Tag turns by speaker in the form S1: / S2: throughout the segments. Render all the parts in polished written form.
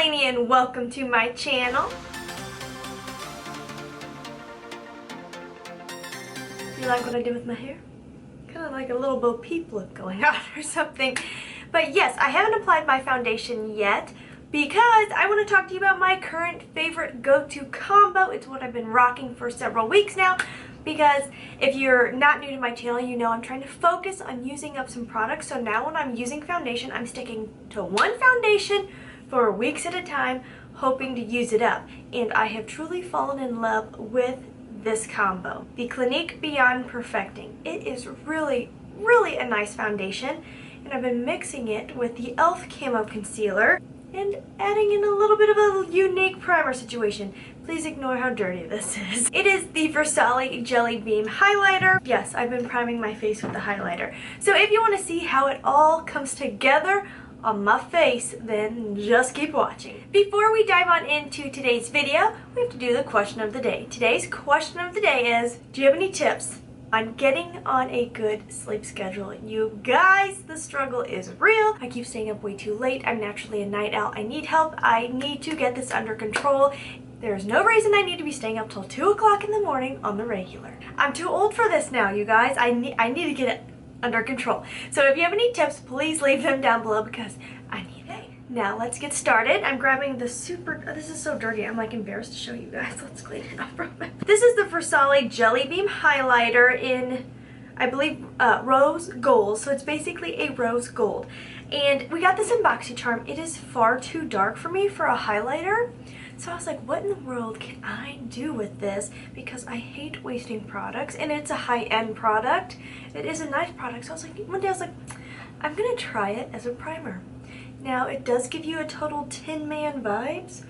S1: Laynie and welcome to my channel. You like what I did with my hair? Kind of like a little Bo Peep look going on or something. But yes, I haven't applied my foundation yet because I want to talk to you about my current favorite go-to combo. It's what I've been rocking for several weeks now. Because if you're not new to my channel, you know I'm trying to focus on using up some products. So now when I'm using foundation, I'm sticking to one foundation for weeks at a time, hoping to use it up. And I have truly fallen in love with this combo, the Clinique Beyond Perfecting. It is really a nice foundation, and I've been mixing it with the e.l.f. Camo Concealer and adding in a little bit of a unique primer situation. Please ignore how dirty this is. It is the Versace Jelly Beam Highlighter. Yes, I've been priming my face with the highlighter. So if you want to see how it all comes together on my face, then just keep watching. Before we dive on into today's video, we have to do the question of the day. Today's question of the day is, do you have any tips on getting on a good sleep schedule? You guys, the struggle is real. I keep staying up way too late. I'm naturally a night owl. I need help. I need to get this under control. There's no reason I need to be staying up till 2 o'clock in the morning on the regular. I'm too old for this now, you guys. I need to get it under control. So if you have any tips, please leave them down below because I need it. Now let's get started. I'm grabbing the this is so dirty, I'm like embarrassed to show you guys. Let's clean it up real quick. This is the Versace Jelly Beam Highlighter in, I believe, rose gold. So it's basically a rose gold. And we got this in BoxyCharm. It is far too dark for me for a highlighter. So I was like, what in the world can I do with this? Because I hate wasting products, and it's a high-end product. It is a nice product. So I was like, one day I was like, I'm gonna try it as a primer. Now it does give you a total Tin Man vibes,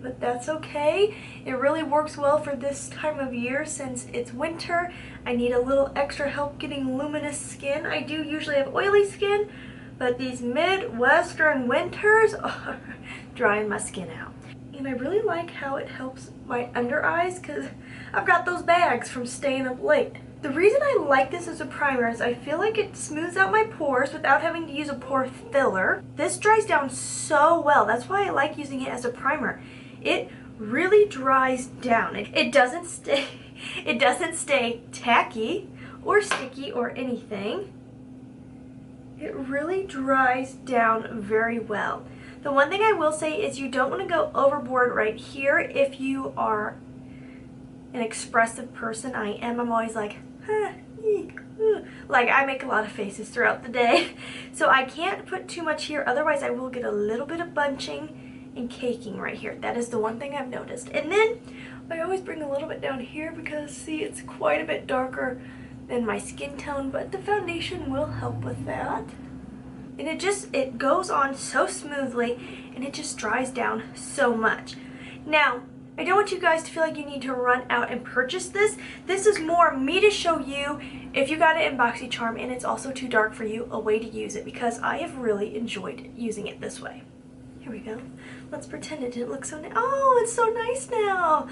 S1: but that's okay. It really works well for this time of year since it's winter. I need a little extra help getting luminous skin. I do usually have oily skin, but these Midwestern winters are drying my skin out. And I really like how it helps my under eyes because I've got those bags from staying up late. The reason I like this as a primer is I feel like it smooths out my pores without having to use a pore filler. This dries down so well. That's why I like using it as a primer. It really dries down. It doesn't stay tacky or sticky or anything. It really dries down very well. The one thing I will say is you don't want to go overboard right here if you are an expressive person. I am. I'm always like, like I make a lot of faces throughout the day. So I can't put too much here, otherwise I will get a little bit of bunching and caking right here. That is the one thing I've noticed. And then I always bring a little bit down here because see, it's quite a bit darker than my skin tone, but the foundation will help with that. And it goes on so smoothly, and it just dries down so much. Now, I don't want you guys to feel like you need to run out and purchase this. This is more me to show you, if you got it in BoxyCharm and it's also too dark for you, a way to use it, because I have really enjoyed using it this way. Here we go. Let's pretend it didn't look so nice. Oh, it's so nice now.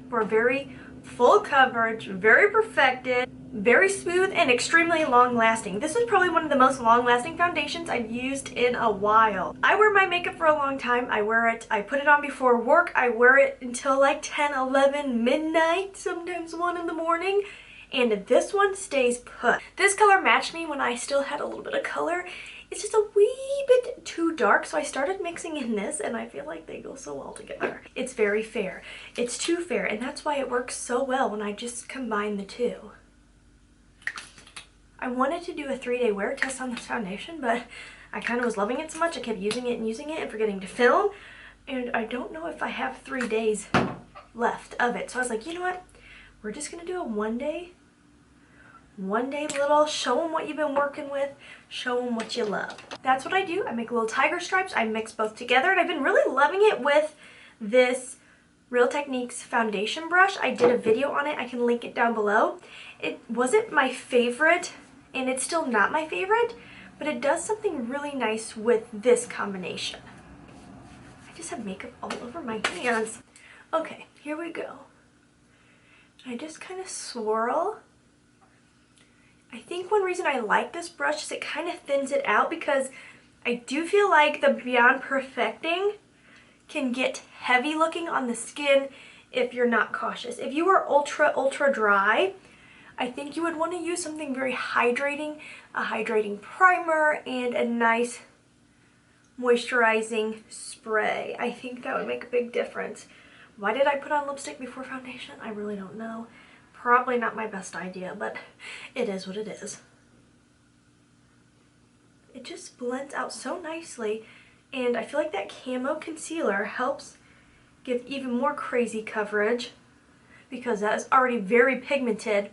S1: For very full coverage, very perfected, very smooth, and extremely long lasting. This is probably one of the most long lasting foundations I've used in a while. I wear my makeup for a long time. I wear it, I put it on before work. I wear it until like 10, 11, midnight, sometimes 1 in the morning. And this one stays put. This color matched me when I still had a little bit of color. It's just a wee bit too dark, so I started mixing in this, and I feel like they go so well together. It's very fair. It's too fair, and that's why it works so well when I just combine the two. I wanted to do a 3-day wear test on this foundation, but I kind of was loving it so much I kept using it and forgetting to film, and I don't know if I have 3 days left of it. So I was like, you know what? We're just going to do a one day little, show them what you've been working with, show them what you love. That's what I do. I make little tiger stripes. I mix both together, and I've been really loving it with this Real Techniques foundation brush. I did a video on it. I can link it down below. It wasn't my favorite, and it's still not my favorite, but it does something really nice with this combination. I just have makeup all over my hands. Okay, here we go. I just kind of swirl. I think one reason I like this brush is it kind of thins it out, because I do feel like the Beyond Perfecting can get heavy looking on the skin if you're not cautious. If you are ultra dry, I think you would want to use something very hydrating, a hydrating primer and a nice moisturizing spray. I think that would make a big difference. Why did I put on lipstick before foundation? I really don't know. Probably not my best idea, but it is what it is. It just blends out so nicely, and I feel like that camo concealer helps give even more crazy coverage because that is already very pigmented.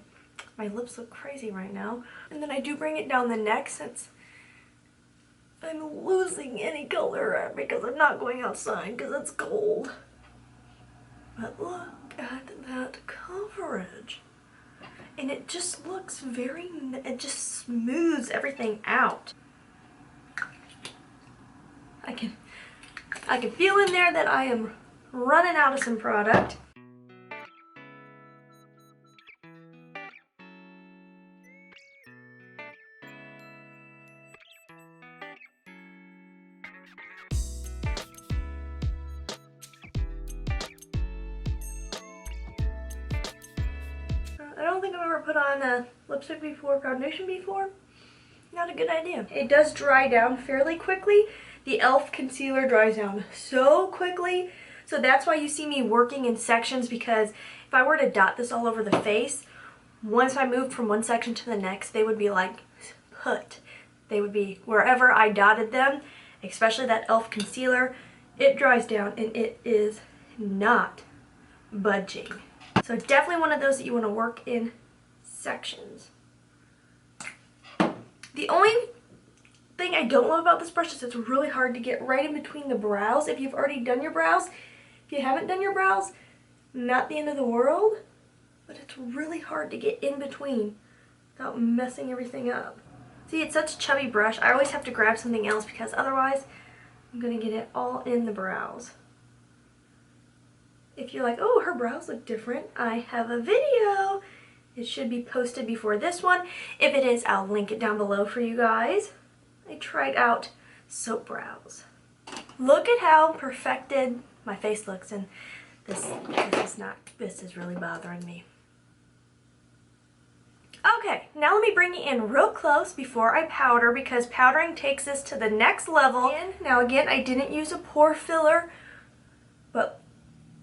S1: My lips look crazy right now. And then I do bring it down the neck since I'm losing any color because I'm not going outside because it's cold. But look at that coverage. And it just looks very, it just smooths everything out. I can feel in there that I am running out of some product. I don't think I've ever put on a lipstick before, foundation before. Not a good idea. It does dry down fairly quickly. The e.l.f. concealer dries down so quickly. So that's why you see me working in sections, because if I were to dot this all over the face, once I moved from one section to the next, they would be like put. They would be wherever I dotted them, especially that e.l.f. concealer. It dries down and it is not budging. So definitely one of those that you want to work in sections. The only thing I don't love about this brush is it's really hard to get right in between the brows. If you've already done your brows, if you haven't done your brows, not the end of the world, but it's really hard to get in between without messing everything up. See, it's such a chubby brush. I always have to grab something else because otherwise I'm going to get it all in the brows. If you're like, oh, her brows look different, I have a video. It should be posted before this one. If it is, I'll link it down below for you guys. I tried out soap brows. Look at how perfected my face looks, and this is really bothering me. Okay, now let me bring it in real close before I powder, because powdering takes this to the next level. And now again, I didn't use a pore filler, but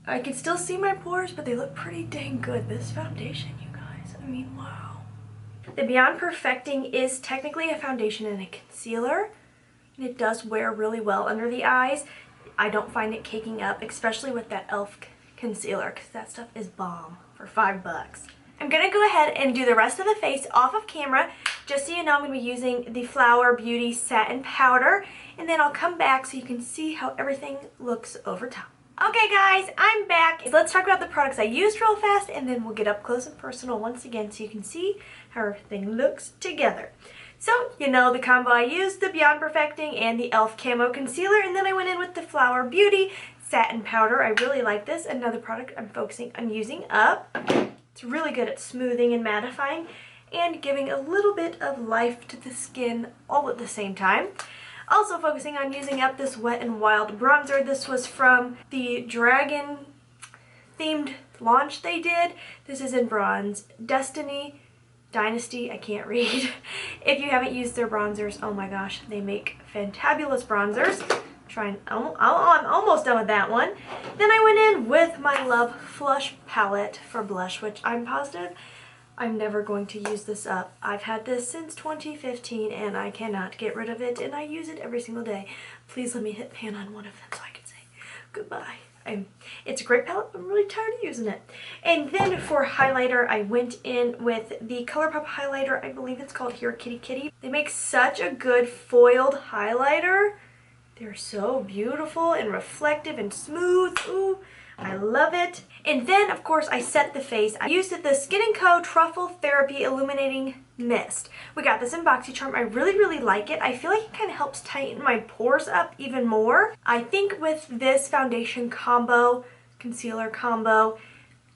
S1: I can still see my pores, but they look pretty dang good. This foundation, you guys, I mean, wow. The Beyond Perfecting is technically a foundation and a concealer, and it does wear really well under the eyes. I don't find it caking up, especially with that e.l.f. concealer, because that stuff is bomb for $5. I'm going to go ahead and do the rest of the face off of camera. Just so you know, I'm going to be using the Flower Beauty Satin Powder, and then I'll come back so you can see how everything looks over top. Okay guys, I'm back. Let's talk about the products I used real fast, and then we'll get up close and personal once again so you can see how everything looks together. So, you know the combo I used, the Beyond Perfecting and the e.l.f. Camo Concealer, and then I went in with the Flower Beauty Satin Powder. I really like this. Another product I'm focusing on using up. It's really good at smoothing and mattifying and giving a little bit of life to the skin all at the same time. Also focusing on using up this Wet n Wild bronzer. This was from the dragon themed launch they did. This is in bronze. Dynasty, I can't read. If you haven't used their bronzers, oh my gosh, they make fantabulous bronzers. I'm almost done with that one. Then I went in with my Love Flush palette for blush, which I'm positive I'm never going to use this up. I've had this since 2015 and I cannot get rid of it, and I use it every single day. Please let me hit pan on one of them so I can say goodbye. It's a great palette, but I'm really tired of using it. And then for highlighter, I went in with the ColourPop highlighter. I believe it's called Here Kitty Kitty. They make such a good foiled highlighter. They're so beautiful and reflective and smooth. Ooh, I love it. And then, of course, I set the face. I used the Skin&Co Truffle Therapy Illuminating Mist. We got this in BoxyCharm. I really, really like it. I feel like it kind of helps tighten my pores up even more. I think with this foundation combo, concealer combo,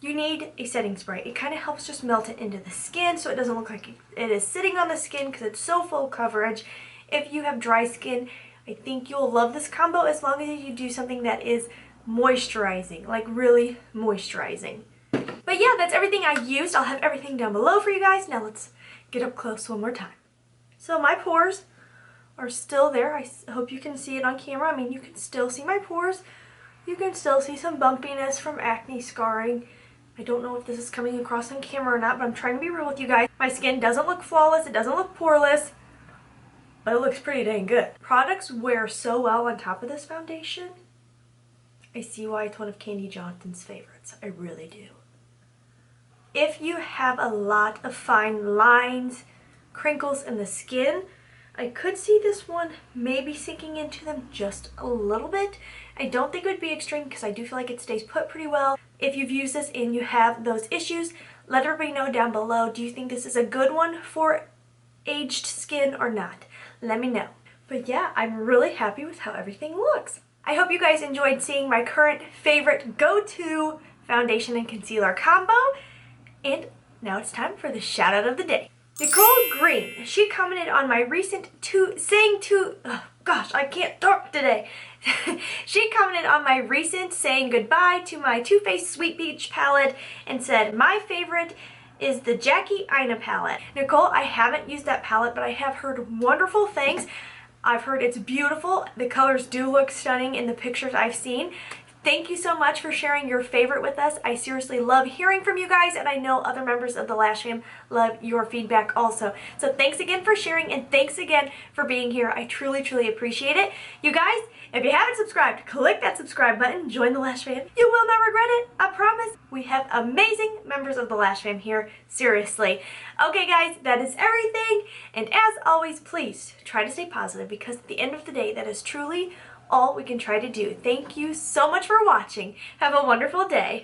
S1: you need a setting spray. It kind of helps just melt it into the skin so it doesn't look like it is sitting on the skin because it's so full coverage. If you have dry skin, I think you'll love this combo as long as you do something that is moisturizing, like really moisturizing. But yeah, that's everything I used. I'll have everything down below for you guys. Now let's get up close one more time. So my pores are still there. I hope you can see it on camera. I mean, you can still see my pores. You can still see some bumpiness from acne scarring. I don't know if this is coming across on camera or not, but I'm trying to be real with you guys. My skin doesn't look flawless. It doesn't look poreless, but it looks pretty dang good. Products wear so well on top of this foundation. I see why it's one of Candy Johnson's favorites. I really do. If you have a lot of fine lines, crinkles in the skin, I could see this one maybe sinking into them just a little bit. I don't think it would be extreme because I do feel like it stays put pretty well. If you've used this and you have those issues, let everybody know down below. Do you think this is a good one for aged skin or not? Let me know. But yeah, I'm really happy with how everything looks. I hope you guys enjoyed seeing my current favorite go-to foundation and concealer combo. And now it's time for the shout out of the day. Nicole Green, she commented on my recent I can't talk today. She commented on my recent saying goodbye to my Too Faced Sweet Peach palette and said, my favorite is the Jackie Aina palette. Nicole, I haven't used that palette, but I have heard wonderful things. I've heard it's beautiful. The colors do look stunning in the pictures I've seen. Thank you so much for sharing your favorite with us. I seriously love hearing from you guys, and I know other members of the Lash Fam love your feedback also. So thanks again for sharing, and thanks again for being here. I truly, truly appreciate it. You guys, if you haven't subscribed, click that subscribe button, join the Lash Fam. You will not regret it, I promise. We have amazing members of the Lash Fam here, seriously. Okay guys, that is everything, and as always, please try to stay positive because at the end of the day, that is truly all we can try to do. Thank you so much for watching. Have a wonderful day.